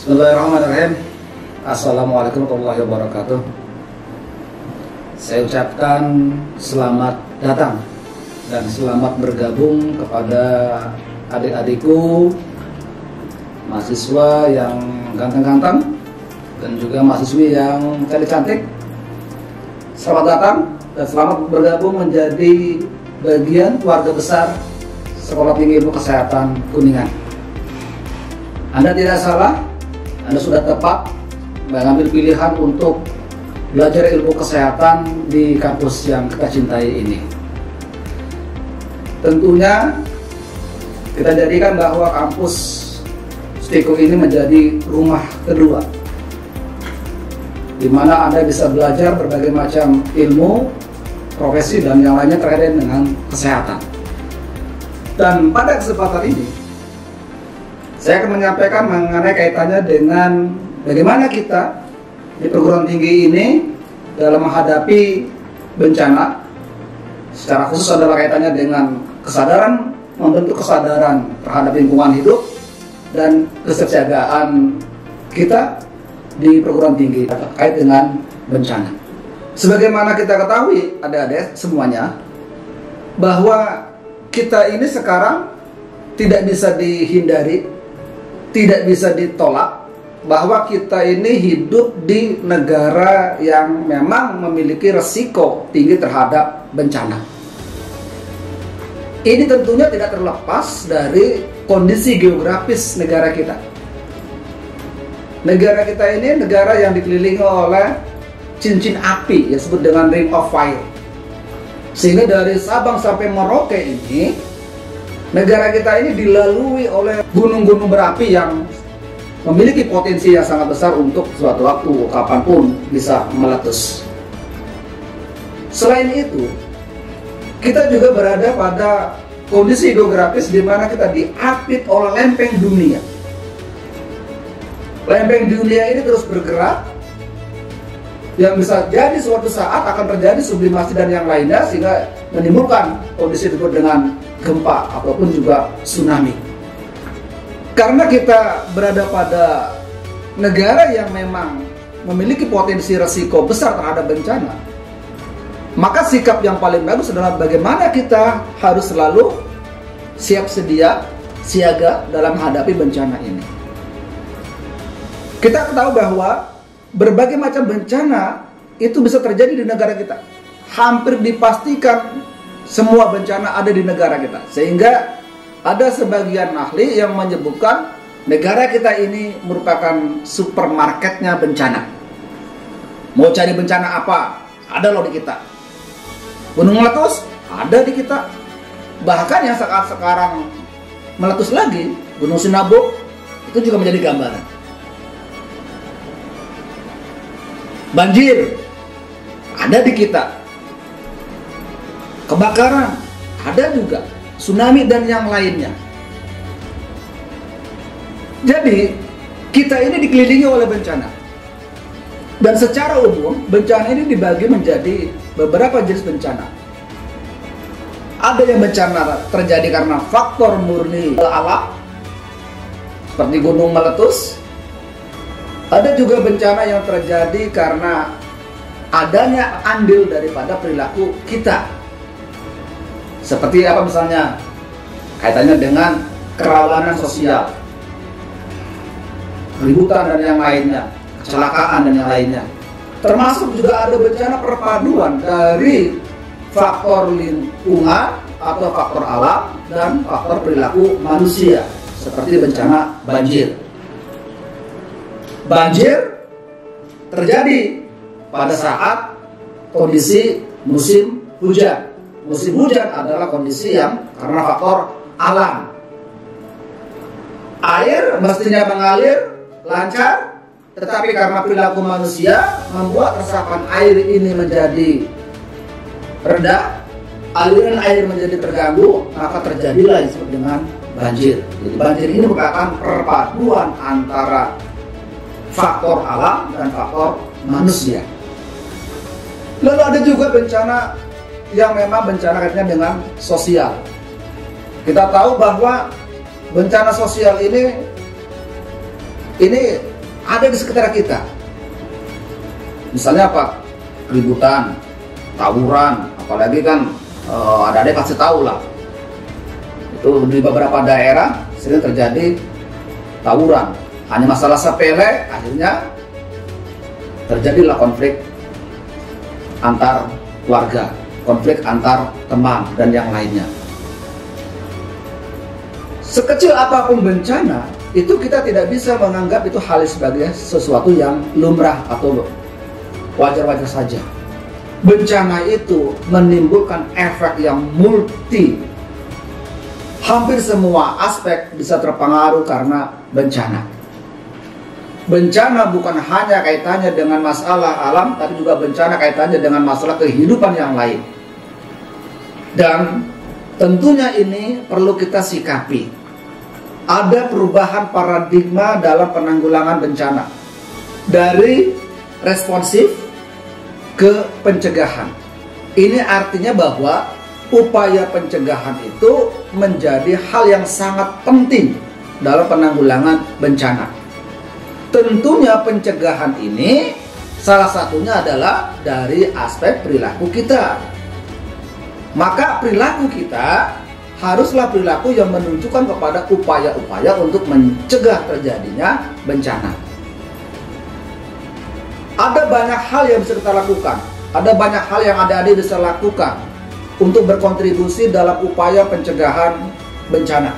Bismillahirrahmanirrahim. Assalamualaikum warahmatullahi wabarakatuh. Saya ucapkan selamat datang dan selamat bergabung kepada adik-adikku, mahasiswa yang ganteng-ganteng dan juga mahasiswi yang cantik-cantik. Selamat datang dan selamat bergabung menjadi bagian keluarga besar Sekolah Tinggi Ilmu Kesehatan Kuningan. Anda tidak salah, Anda sudah tepat mengambil pilihan untuk belajar ilmu kesehatan di kampus yang kita cintai ini. Tentunya kita jadikan bahwa kampus STIKO ini menjadi rumah kedua, di mana Anda bisa belajar berbagai macam ilmu, profesi, dan yang lainnya terkait dengan kesehatan. Dan pada kesempatan ini, saya akan menyampaikan mengenai kaitannya dengan bagaimana kita di perguruan tinggi ini dalam menghadapi bencana. Secara khusus adalah kaitannya dengan kesadaran, membentuk kesadaran terhadap lingkungan hidup dan kesiapsiagaan kita di perguruan tinggi terkait dengan bencana. Sebagaimana kita ketahui, adik-adik semuanya, bahwa kita ini sekarang tidak bisa dihindari, tidak bisa ditolak bahwa kita ini hidup di negara yang memang memiliki resiko tinggi terhadap bencana. Ini tentunya tidak terlepas dari kondisi geografis negara kita. Negara kita ini negara yang dikelilingi oleh cincin api yang disebut dengan Ring of Fire. Sehingga dari Sabang sampai Merauke ini, negara kita ini dilalui oleh gunung-gunung berapi yang memiliki potensi yang sangat besar untuk suatu waktu kapanpun bisa meletus. Selain itu, kita juga berada pada kondisi geografis di mana kita diapit oleh lempeng dunia. Lempeng dunia ini terus bergerak, yang bisa jadi suatu saat akan terjadi sublimasi dan yang lainnya, sehingga menimbulkan kondisi disebut dengan gempa ataupun juga tsunami. Karena kita berada pada negara yang memang memiliki potensi resiko besar terhadap bencana, maka sikap yang paling bagus adalah bagaimana kita harus selalu siap sedia, siaga dalam menghadapi bencana ini. Kita tahu bahwa berbagai macam bencana itu bisa terjadi di negara kita. Hampir dipastikan semua bencana ada di negara kita, sehingga ada sebagian ahli yang menyebutkan negara kita ini merupakan supermarketnya bencana. Mau cari bencana apa? Ada loh di kita. Gunung meletus? Ada di kita. Bahkan yang sekarang meletus lagi, Gunung Sinabung, itu juga menjadi gambaran. Banjir ada di kita. Kebakaran ada juga, tsunami dan yang lainnya. Jadi kita ini dikelilingi oleh bencana. Dan secara umum bencana ini dibagi menjadi beberapa jenis bencana. Ada yang bencana terjadi karena faktor murni alam, seperti gunung meletus. Ada juga bencana yang terjadi karena adanya andil daripada perilaku kita. Seperti apa misalnya? Kaitannya dengan kerawanan sosial, keributan dan yang lainnya, kecelakaan dan yang lainnya. Termasuk juga ada bencana perpaduan dari faktor lingkungan atau faktor alam dan faktor perilaku manusia, seperti bencana banjir. Banjir terjadi pada saat kondisi musim hujan. Musim hujan adalah kondisi yang karena faktor alam. Air mestinya mengalir lancar, tetapi karena perilaku manusia membuat resapan air ini menjadi rendah, aliran air menjadi terganggu, maka terjadilah yang disebut dengan banjir. Jadi banjir ini merupakan perpaduan antara faktor alam dan faktor manusia. Lalu ada juga bencana yang memang bencana kaitannya dengan sosial. Kita tahu bahwa bencana sosial ini ada di sekitar kita. Misalnya apa? Keributan, tawuran, apalagi kan adik-adik pasti tahu lah. Itu di beberapa daerah sering terjadi tawuran. Hanya masalah sepele, akhirnya terjadilah konflik antar keluarga, konflik antar teman dan yang lainnya. Sekecil apapun bencana, itu kita tidak bisa menganggap itu hal sebagai sesuatu yang lumrah atau wajar-wajar saja. Bencana itu menimbulkan efek yang multi. Hampir semua aspek bisa terpengaruh karena bencana. Bencana bukan hanya kaitannya dengan masalah alam, tapi juga bencana kaitannya dengan masalah kehidupan yang lain. Dan tentunya ini perlu kita sikapi. Ada perubahan paradigma dalam penanggulangan bencana. Dari responsif ke pencegahan. Ini artinya bahwa upaya pencegahan itu menjadi hal yang sangat penting dalam penanggulangan bencana. Tentunya pencegahan ini salah satunya adalah dari aspek perilaku kita. Maka perilaku kita haruslah perilaku yang menunjukkan kepada upaya-upaya untuk mencegah terjadinya bencana. Ada banyak hal yang bisa kita lakukan. Ada banyak hal yang adik-adik bisa lakukan untuk berkontribusi dalam upaya pencegahan bencana.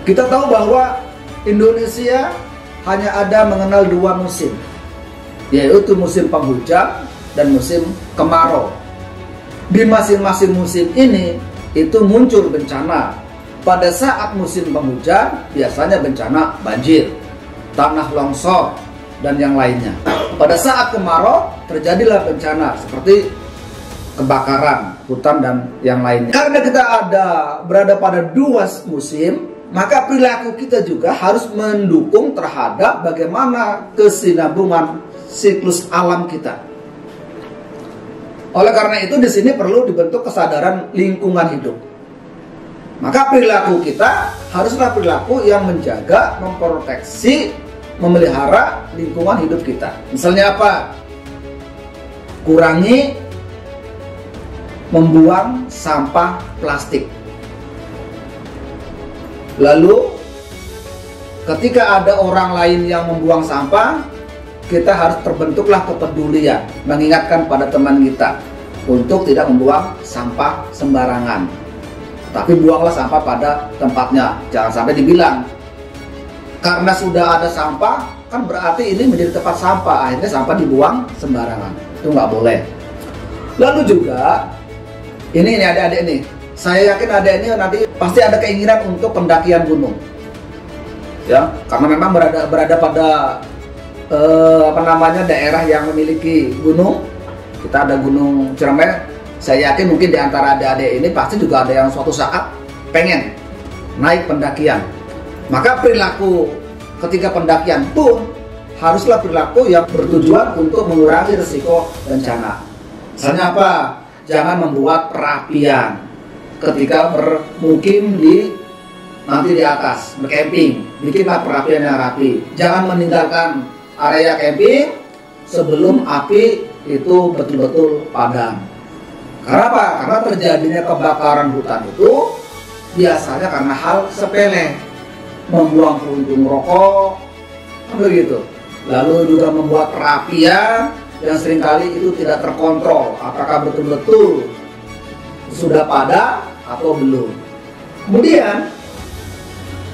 Kita tahu bahwa Indonesia hanya ada mengenal 2 musim, yaitu musim penghujan dan musim kemarau. Di masing-masing musim ini itu muncul bencana. Pada saat musim penghujan biasanya bencana banjir, tanah longsor, dan yang lainnya. Pada saat kemarau terjadilah bencana seperti kebakaran hutan dan yang lainnya. Karena kita berada pada 2 musim, maka perilaku kita juga harus mendukung terhadap bagaimana kesinambungan siklus alam kita. Oleh karena itu di sini perlu dibentuk kesadaran lingkungan hidup. Maka perilaku kita haruslah perilaku yang menjaga, memproteksi, memelihara lingkungan hidup kita. Misalnya apa? Kurangi membuang sampah plastik. Lalu ketika ada orang lain yang membuang sampah, kita harus terbentuklah kepedulian, mengingatkan pada teman kita untuk tidak membuang sampah sembarangan. Tapi buanglah sampah pada tempatnya. Jangan sampai dibilang karena sudah ada sampah, kan berarti ini menjadi tempat sampah, akhirnya sampah dibuang sembarangan. Itu nggak boleh. Lalu juga ini adik-adik nih, saya yakin adik ini nanti pasti ada keinginan untuk pendakian gunung, ya, karena memang berada pada daerah yang memiliki gunung. Kita ada Gunung Ciremai. Saya yakin mungkin di antara adik-adik ini pasti juga ada yang suatu saat pengen naik pendakian. Maka perilaku ketika pendakian pun haruslah perilaku yang bertujuan untuk mengurangi risiko bencana. Misalnya apa? Jangan membuat perapian ketika bermukim nanti di atas, bercamping. Bikinlah perapian yang rapi. Jangan meninggalkan area camping sebelum api itu betul-betul padam. Karena apa? Karena terjadinya kebakaran hutan itu biasanya karena hal sepele. Membuang puntung rokok, begitu. Lalu juga membuat perapian yang seringkali itu tidak terkontrol. Apakah betul-betul sudah padam atau belum? Kemudian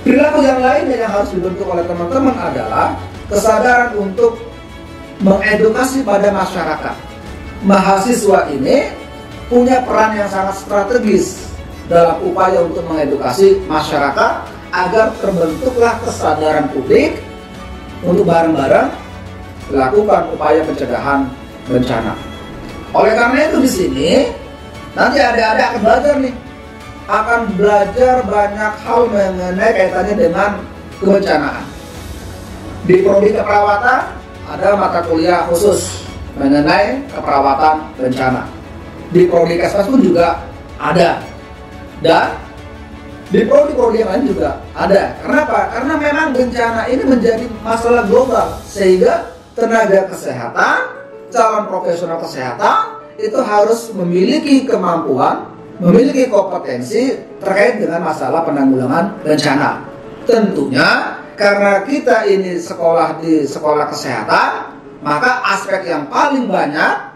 perilaku yang lainnya yang harus dibentuk oleh teman-teman adalah kesadaran untuk mengedukasi pada masyarakat. Mahasiswa ini punya peran yang sangat strategis dalam upaya untuk mengedukasi masyarakat agar terbentuklah kesadaran publik untuk bareng-bareng lakukan upaya pencegahan bencana. Oleh karena itu di sini nanti adik-adik akan belajar banyak hal mengenai kaitannya dengan kebencanaan. Di prodi keperawatan ada mata kuliah khusus mengenai keperawatan bencana. Di prodi Kesmas pun juga ada. Dan Di prodi-prodi yang lain juga ada. Kenapa? Karena memang bencana ini menjadi masalah global, sehingga tenaga kesehatan, calon profesional kesehatan itu harus memiliki kemampuan, memiliki kompetensi terkait dengan masalah penanggulangan bencana. Tentunya karena kita ini sekolah di sekolah kesehatan, maka aspek yang paling banyak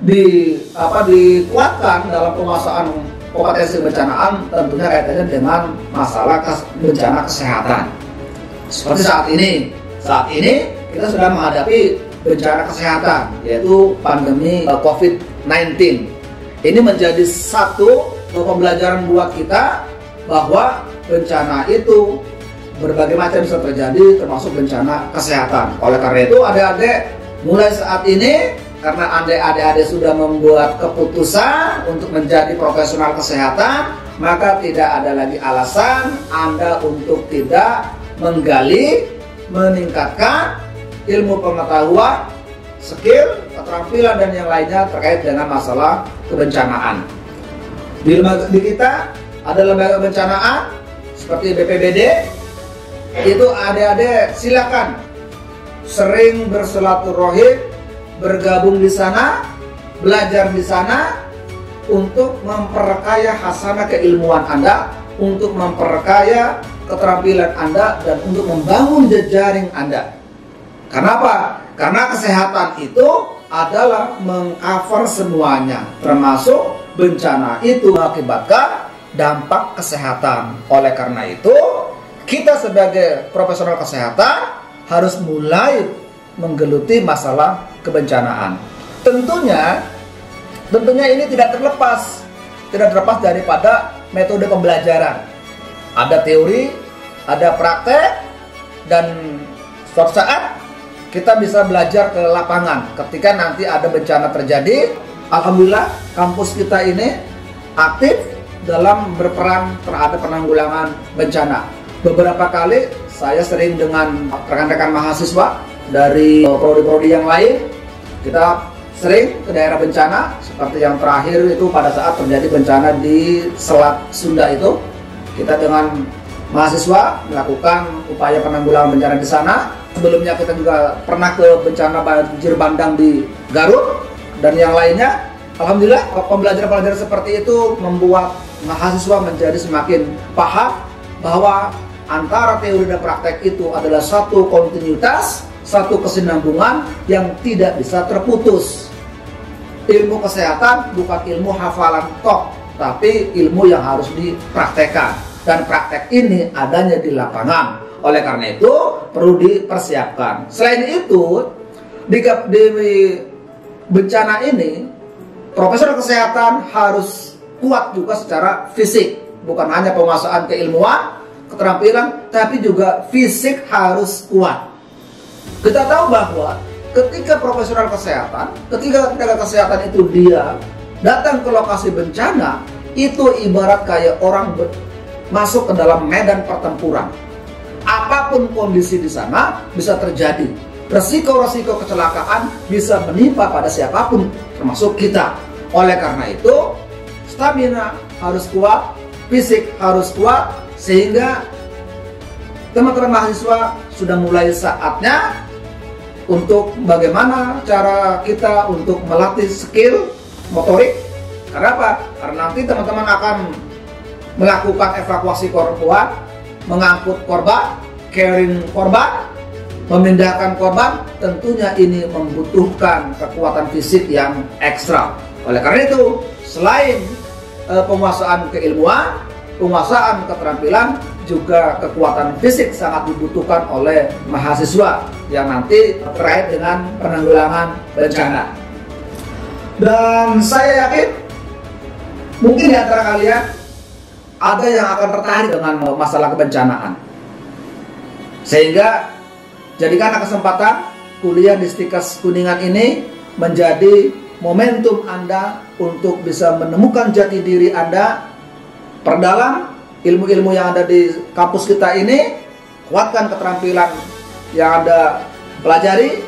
dikuatkan dalam penguasaan kompetensi bencanaan tentunya kaitannya dengan masalah bencana kesehatan. Seperti saat ini kita sudah menghadapi bencana kesehatan, yaitu pandemi COVID-19. Ini menjadi satu pembelajaran buat kita bahwa bencana itu berbagai macam bisa terjadi, termasuk bencana kesehatan. Oleh karena itu, adik-adik mulai saat ini, karena adik-adik sudah membuat keputusan untuk menjadi profesional kesehatan, maka tidak ada lagi alasan Anda untuk tidak menggali, meningkatkan ilmu pengetahuan, skill, keterampilan, dan yang lainnya terkait dengan masalah kebencanaan. Di kita ada lembaga bencanaan seperti BPBD, itu adik-adik silakan sering bersilaturahim, bergabung di sana, belajar di sana untuk memperkaya hasanah keilmuan Anda, untuk memperkaya keterampilan Anda, dan untuk membangun jejaring Anda. Kenapa? Karena kesehatan itu adalah mengcover semuanya, termasuk bencana itu mengakibatkan dampak kesehatan. Oleh karena itu, kita sebagai profesional kesehatan harus mulai menggeluti masalah kebencanaan. Tentunya ini tidak terlepas daripada metode pembelajaran. Ada teori, ada praktek, dan suatu saat kita bisa belajar ke lapangan. Ketika nanti ada bencana terjadi, alhamdulillah kampus kita ini aktif dalam berperan terhadap penanggulangan bencana. Beberapa kali saya sering dengan rekan-rekan mahasiswa dari prodi-prodi yang lain, kita sering ke daerah bencana, seperti yang terakhir itu pada saat terjadi bencana di Selat Sunda itu, kita dengan mahasiswa melakukan upaya penanggulangan bencana di sana. Sebelumnya kita juga pernah ke bencana banjir bandang di Garut dan yang lainnya. Alhamdulillah pembelajaran-pembelajaran seperti itu membuat mahasiswa menjadi semakin paham bahwa antara teori dan praktek itu adalah satu kontinuitas, satu kesinambungan yang tidak bisa terputus. Ilmu kesehatan bukan ilmu hafalan tok, tapi ilmu yang harus dipraktekkan, dan praktek ini adanya di lapangan. Oleh karena itu perlu dipersiapkan. Selain itu, di bencana ini profesional kesehatan harus kuat juga secara fisik, bukan hanya penguasaan keilmuan, keterampilan, tapi juga fisik harus kuat. Kita tahu bahwa ketika profesional kesehatan, ketika tenaga kesehatan itu dia datang ke lokasi bencana, itu ibarat kayak orang masuk ke dalam medan pertempuran. Apapun kondisi di sana bisa terjadi. Resiko-resiko kecelakaan bisa menimpa pada siapapun, termasuk kita. Oleh karena itu, stamina harus kuat, fisik harus kuat, sehingga teman-teman mahasiswa sudah mulai saatnya untuk bagaimana cara kita untuk melatih skill motorik. Kenapa? Karena nanti teman-teman akan melakukan evakuasi korban, mengangkut korban, carrying korban, memindahkan korban. Tentunya ini membutuhkan kekuatan fisik yang ekstra. Oleh karena itu, selain penguasaan keilmuan, penguasaan keterampilan, juga kekuatan fisik sangat dibutuhkan oleh mahasiswa yang nanti terkait dengan penanggulangan bencana. Dan saya yakin mungkin di antara kalian ada yang akan tertarik dengan masalah kebencanaan, sehingga jadikanlah kesempatan kuliah di Stikes Kuningan ini menjadi momentum Anda untuk bisa menemukan jati diri Anda, perdalam ilmu-ilmu yang ada di kampus kita ini, kuatkan keterampilan yang Anda pelajari,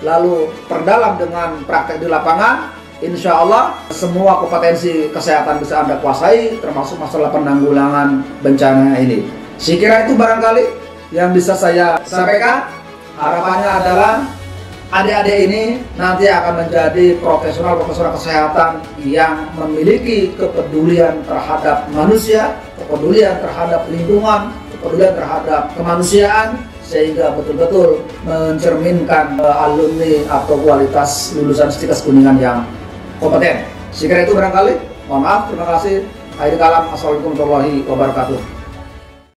lalu perdalam dengan praktek di lapangan. insya Allah semua kompetensi kesehatan bisa Anda kuasai, termasuk masalah penanggulangan bencana ini. Saya kira itu barangkali yang bisa saya sampaikan. Harapannya adalah adik-adik ini nanti akan menjadi profesional-profesional kesehatan yang memiliki kepedulian terhadap manusia, kepedulian terhadap lingkungan, kepedulian terhadap kemanusiaan, sehingga betul-betul mencerminkan alumni atau kualitas lulusan Stikes Kuningan yang kompeten. Sekira itu barangkali. Mohon maaf, terima kasih. Akhir kalam, assalamualaikum warahmatullahi wabarakatuh.